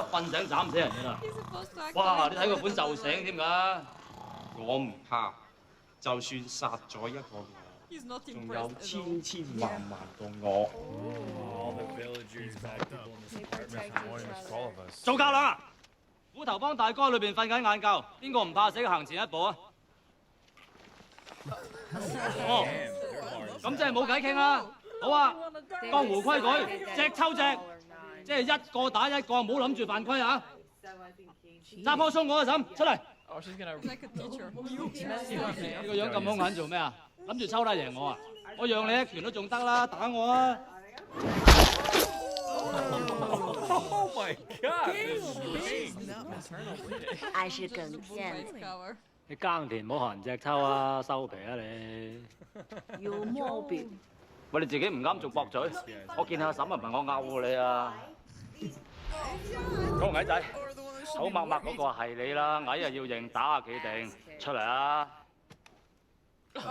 瞓醒斬死人㗎啦！哇！你睇個款就醒添㗎。我唔怕，就算殺咗一個我，仲有千千萬萬個我。做夠啦！虎頭幫大哥裏邊瞓緊晏覺，邊個唔怕死行前一步啊？哦，咁即係冇計傾啦。好啊，江湖規矩，隻抽隻，即係一個打一個，唔好諗住犯規啊！揸波鬆我啊，嬸，出嚟！呢個樣咁兇狠做咩啊？諗住抽得贏我啊？我讓你一拳都仲得啦，打我啊！Oh my god！ 愛是梗騙子。你耕田唔好學人隻抽啊，收皮啊你！有毛病。喂，你自己唔啱仲駁嘴，我見阿嬸啊唔係我拗你啊！嗰個矮仔，口默默嗰個係你啦，矮啊要認，打下企定，出嚟啊！嗱，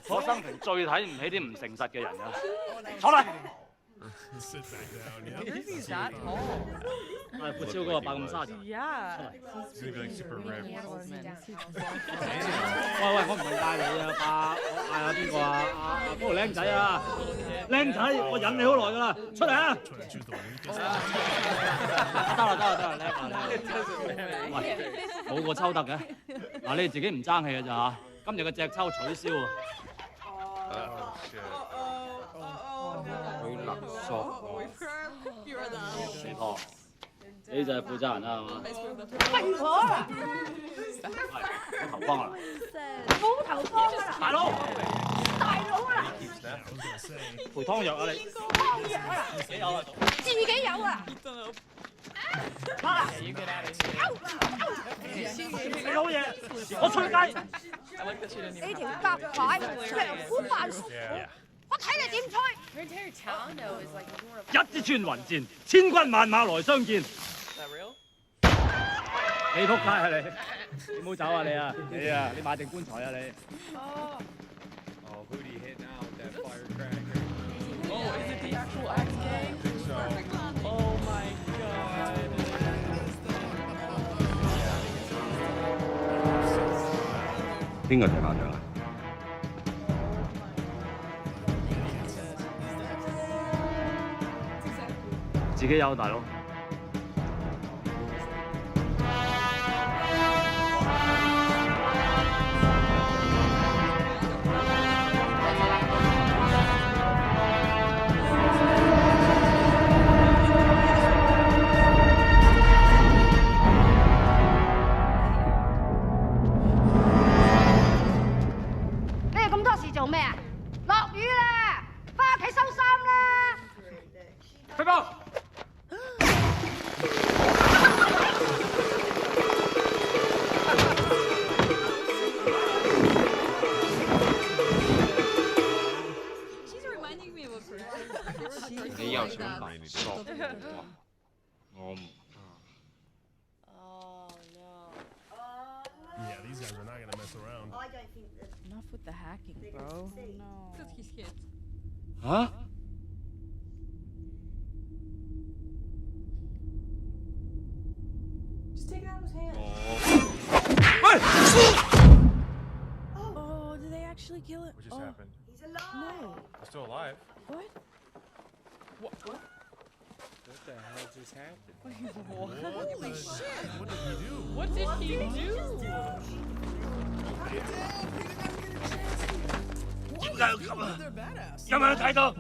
我生平最睇唔起啲唔誠實嘅人啊！坐嚟。係闊超嗰個白咁沙咋？喂，我唔係嗌你啊，我嗌下邊個啊？嗰個僆仔啊，僆仔，我忍你好耐㗎啦，出嚟啊！得啦，叻啊！喂，冇個抽得嘅，嗱你自己唔爭氣嘅咋嚇？今日嘅隻抽取消啊！佢勒索我，肥婆，你就係負責人啦，係嘛？肥婆啊！係，頭幫啊！冇頭幫啊！大佬啊！賠湯藥啊你！自己有啊？自己有啊！你好嘢！我出街。呢條夾牌長虎辦事，我睇你點吹！一支穿雲箭，千軍萬馬來相見。你仆街啊你！你唔好走啊你啊！你買定棺材啊你！邊個踢爆咗啊？自己有大佬。做咩啊？落雨啦，翻屋企收衫啦。飛波。你又想勒索我唔怕。Yeah, these guys are not gonna mess around. I don't think that Enough with the hacking, they're bro. gonna see. No. Because he's scared. 嚇？Just take it out of his hand. 喂！ Oh, did they actually kill it? What just oh, happened? He's alive. No. We're still alive. What? What the hell just happened? Holy shit! What did he do? What did he do? 點解要咁啊？有冇睇到？